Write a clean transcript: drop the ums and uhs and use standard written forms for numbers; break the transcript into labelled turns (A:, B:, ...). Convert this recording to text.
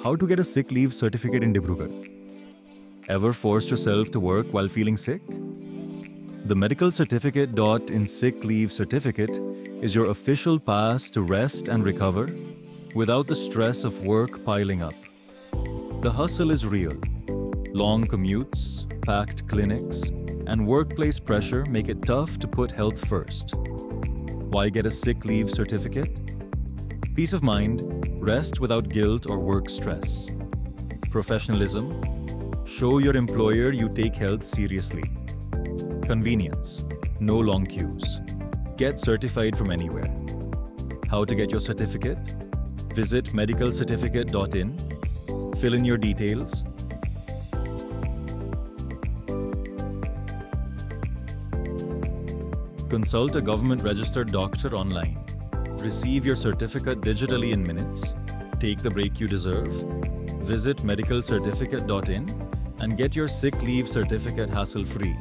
A: How to get a sick leave certificate in Dibrugarh? Ever forced yourself to work while feeling sick? The medical certificate in sick leave certificate is your official pass to rest and recover without the stress of work piling up. The hustle is real. Long commutes, packed clinics, and workplace pressure make it tough to put health first. Why get a sick leave certificate? Peace of mind, rest without guilt or work stress. Professionalism, show your employer you take health seriously. Convenience, no long queues. Get certified from anywhere. How to get your certificate? Visit medicalcertificate.in, fill in your details, consult a government-registered doctor online, receive your certificate digitally in minutes, take the break you deserve, visit medicalcertificate.in and get your sick leave certificate hassle-free.